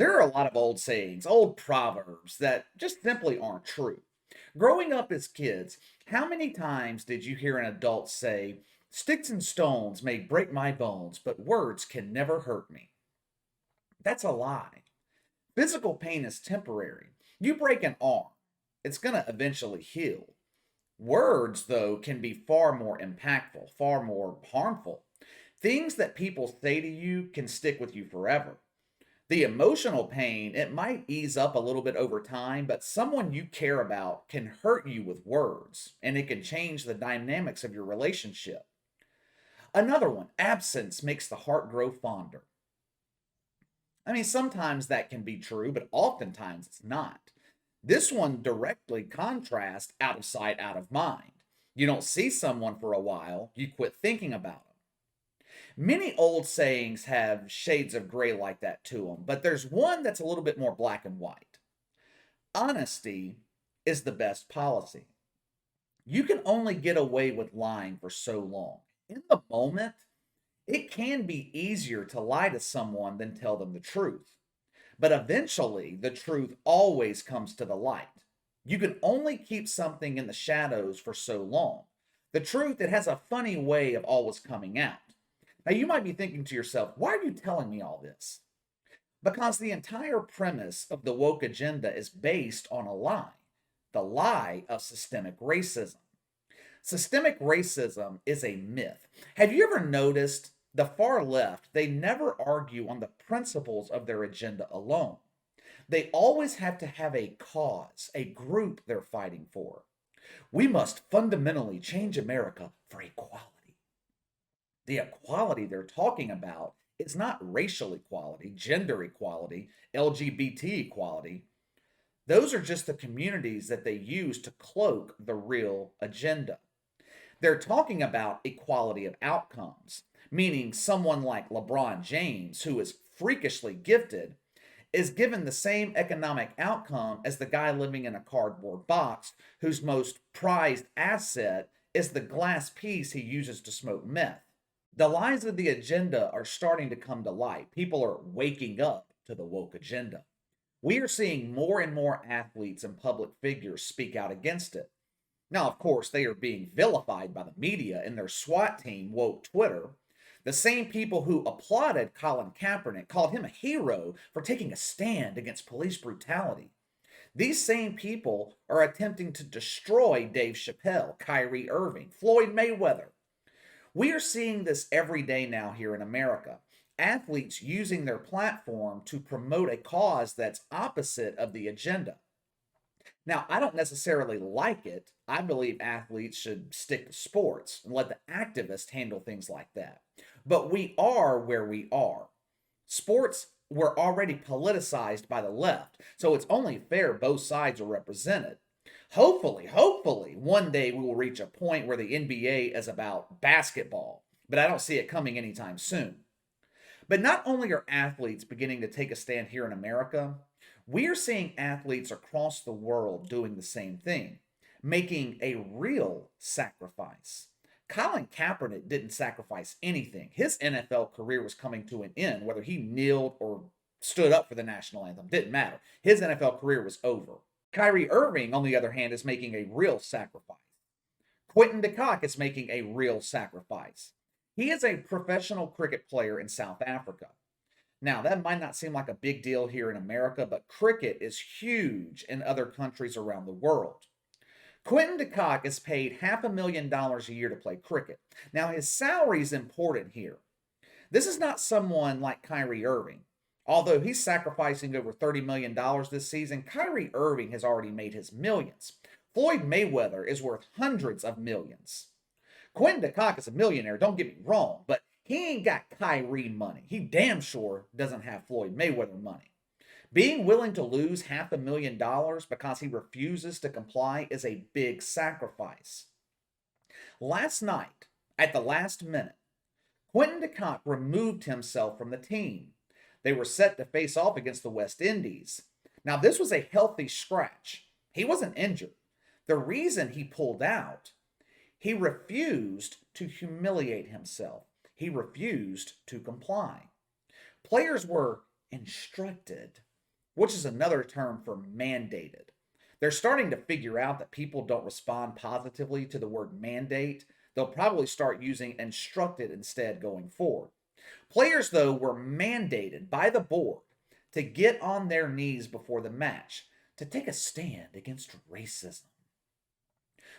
There are a lot of old sayings, old proverbs that just simply aren't true. Growing up as kids, how many times did you hear an adult say, "Sticks and stones may break my bones, but words can never hurt me"? That's a lie. Physical pain is temporary. You break an arm, it's going to eventually heal. Words, though, can be far more impactful, far more harmful. Things that people say to you can stick with you forever. The emotional pain, it might ease up a little bit over time, but someone you care about can hurt you with words, and it can change the dynamics of your relationship. Another one, absence makes the heart grow fonder. I mean, sometimes that can be true, but oftentimes it's not. This one directly contrasts out of sight, out of mind. You don't see someone for a while, you quit thinking about them. Many old sayings have shades of gray like that to them, but there's one that's a little bit more black and white. Honesty is the best policy. You can only get away with lying for so long. In the moment, it can be easier to lie to someone than tell them the truth. But eventually, the truth always comes to the light. You can only keep something in the shadows for so long. The truth, it has a funny way of always coming out. Now, you might be thinking to yourself, why are you telling me all this? Because the entire premise of the woke agenda is based on a lie, the lie of systemic racism. Systemic racism is a myth. Have you ever noticed the far left, they never argue on the principles of their agenda alone. They always have to have a cause, a group they're fighting for. We must fundamentally change America for equality. The equality they're talking about is not racial equality, gender equality, LGBT equality. Those are just the communities that they use to cloak the real agenda. They're talking about equality of outcomes, meaning someone like LeBron James, who is freakishly gifted, is given the same economic outcome as the guy living in a cardboard box whose most prized asset is the glass piece he uses to smoke meth. The lies of the agenda are starting to come to light. People are waking up to the woke agenda. We are seeing more and more athletes and public figures speak out against it. Now, of course, they are being vilified by the media and their SWAT team, woke Twitter. The same people who applauded Colin Kaepernick called him a hero for taking a stand against police brutality. These same people are attempting to destroy Dave Chappelle, Kyrie Irving, Floyd Mayweather. We are seeing this every day now here in America. Athletes using their platform to promote a cause that's opposite of the agenda. Now, I don't necessarily like it. I believe athletes should stick to sports and let the activists handle things like that. But we are where we are. Sports were already politicized by the left, so it's only fair both sides are represented. Hopefully, one day we will reach a point where the NBA is about basketball, but I don't see it coming anytime soon. But not only are athletes beginning to take a stand here in America, we are seeing athletes across the world doing the same thing, making a real sacrifice. Colin Kaepernick didn't sacrifice anything. His NFL career was coming to an end, whether he kneeled or stood up for the national anthem, didn't matter. His NFL career was over. Kyrie Irving, on the other hand, is making a real sacrifice. Quinton de Kock is making a real sacrifice. He is a professional cricket player in South Africa. Now, that might not seem like a big deal here in America, but cricket is huge in other countries around the world. Quinton de Kock is paid $500,000 a year to play cricket. Now, his salary is important here. This is not someone like Kyrie Irving. Although he's sacrificing over $30 million this season, Kyrie Irving has already made his millions. Floyd Mayweather is worth hundreds of millions. Quinton de Kock is a millionaire, don't get me wrong, but he ain't got Kyrie money. He damn sure doesn't have Floyd Mayweather money. Being willing to lose $500,000 because he refuses to comply is a big sacrifice. Last night, at the last minute, Quinton de Kock removed himself from the team. They were set to face off against the West Indies. Now, this was a healthy scratch. He wasn't injured. The reason he pulled out, he refused to humiliate himself. He refused to comply. Players were instructed which is another term for mandated. They're starting to figure out that people don't respond positively to the word mandate. They'll probably start using instructed instead going forward. Players, though, were mandated by the board to get on their knees before the match to take a stand against racism,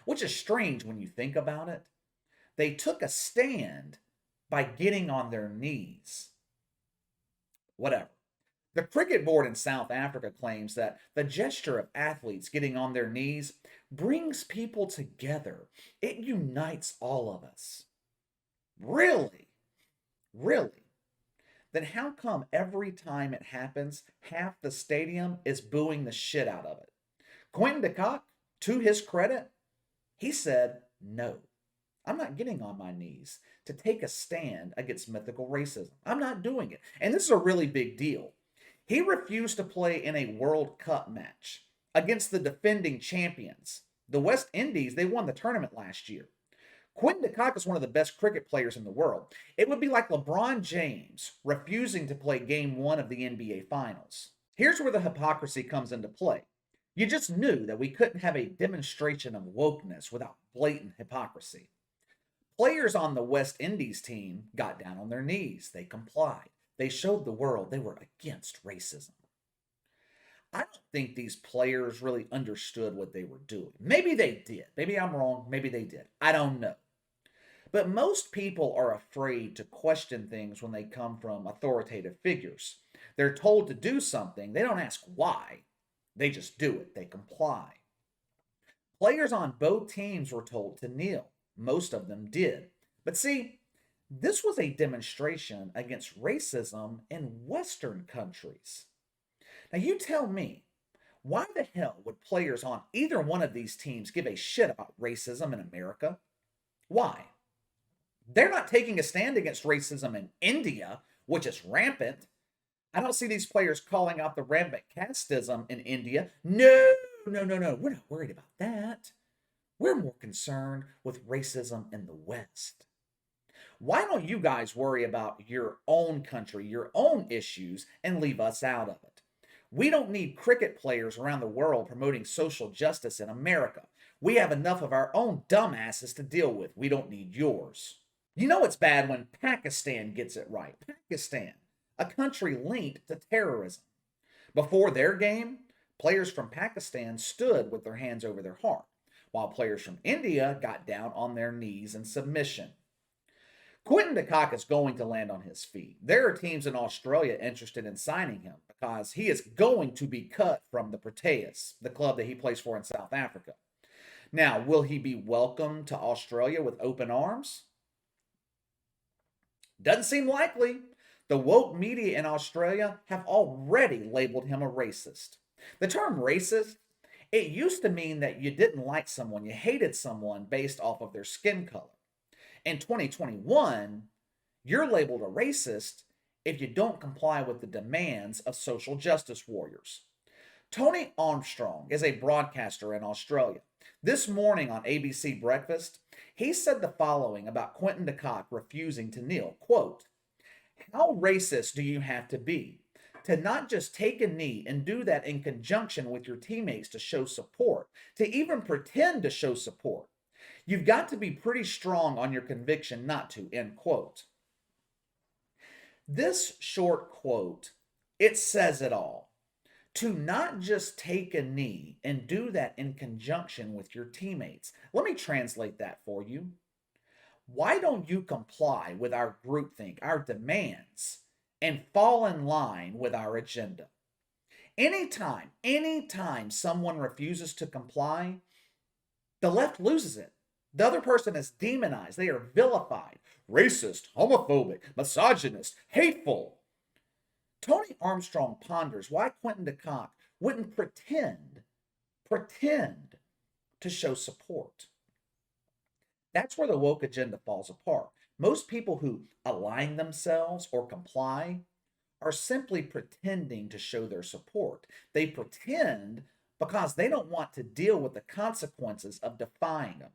which is strange when you think about it. They took a stand by getting on their knees. Whatever. The cricket board in South Africa claims that the gesture of athletes getting on their knees brings people together. It unites all of us. Really? Really? Then how come every time it happens, half the stadium is booing the shit out of it? Quinton de Kock, to his credit, he said, no, I'm not getting on my knees to take a stand against mythical racism. I'm not doing it. And this is a really big deal. He refused to play in a World Cup match against the defending champions. The West Indies, they won the tournament last year. Quinton de Kock is one of the best cricket players in the world. It would be like LeBron James refusing to play game 1 of the NBA Finals. Here's where the hypocrisy comes into play. You just knew that we couldn't have a demonstration of wokeness without blatant hypocrisy. Players on the West Indies team got down on their knees. They complied. They showed the world they were against racism. I don't think these players really understood what they were doing. Maybe they did. Maybe I'm wrong. Maybe they did. I don't know. But most people are afraid to question things when they come from authoritative figures. They're told to do something. They don't ask why. They just do it. They comply. Players on both teams were told to kneel. Most of them did. But see, this was a demonstration against racism in Western countries. Now you tell me, why the hell would players on either one of these teams give a shit about racism in America? Why? They're not taking a stand against racism in India, which is rampant. I don't see these players calling out the rampant casteism in India. No. We're not worried about that. We're more concerned with racism in the West. Why don't you guys worry about your own country, your own issues, and leave us out of it? We don't need cricket players around the world promoting social justice in America. We have enough of our own dumbasses to deal with. We don't need yours. You know it's bad when Pakistan gets it right. Pakistan, a country linked to terrorism. Before their game, players from Pakistan stood with their hands over their heart, while players from India got down on their knees in submission. Quinton de Kock is going to land on his feet. There are teams in Australia interested in signing him because he is going to be cut from the Proteas, the club that he plays for in South Africa. Now, will he be welcomed to Australia with open arms? Doesn't seem likely. The woke media in Australia have already labeled him a racist. The term racist, it used to mean that you didn't like someone, you hated someone based off of their skin color. In 2021, you're labeled a racist if you don't comply with the demands of social justice warriors. Tony Armstrong is a broadcaster in Australia. This morning on ABC Breakfast, he said the following about Quinton de Kock refusing to kneel, quote, "How racist do you have to be to not just take a knee and do that in conjunction with your teammates to show support, to even pretend to show support? You've got to be pretty strong on your conviction not to," end quote. This short quote, it says it all. To not just take a knee and do that in conjunction with your teammates. Let me translate that for you. Why don't you comply with our groupthink, our demands, and fall in line with our agenda? Anytime someone refuses to comply, the left loses it. The other person is demonized. They are vilified, racist, homophobic, misogynist, hateful. Tony Armstrong ponders why Quinton de Kock wouldn't pretend to show support. That's where the woke agenda falls apart. Most people who align themselves or comply are simply pretending to show their support. They pretend because they don't want to deal with the consequences of defying them.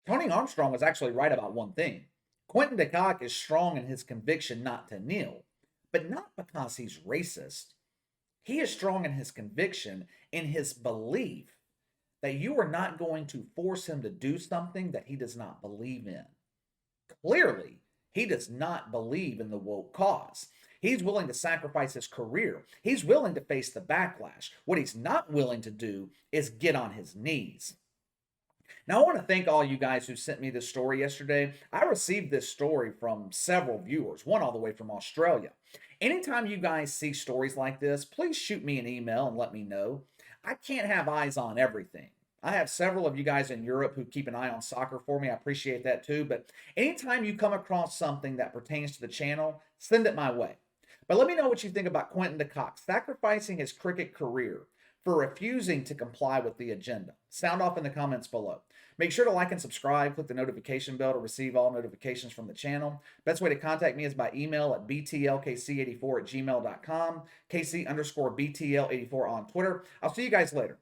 Tony Armstrong was actually right about one thing. Quinton de Kock is strong in his conviction not to kneel, but not because he's racist. He is strong in his conviction, in his belief that you are not going to force him to do something that he does not believe in. Clearly, he does not believe in the woke cause. He's willing to sacrifice his career. He's willing to face the backlash. What he's not willing to do is get on his knees. Now, I want to thank all you guys who sent me this story yesterday. I received this story from several viewers, one all the way from Australia. Anytime you guys see stories like this, please shoot me an email and let me know. I can't have eyes on everything. I have several of you guys in Europe who keep an eye on soccer for me. I appreciate that too. But anytime you come across something that pertains to the channel, send it my way. But let me know what you think about Quinton de Kock sacrificing his cricket career for refusing to comply with the agenda. Sound off in the comments below. Make sure to like and subscribe. Click the notification bell to receive all notifications from the channel. Best way to contact me is by email at btlkc84@gmail.com, KC_BTL84 on Twitter. I'll see you guys later.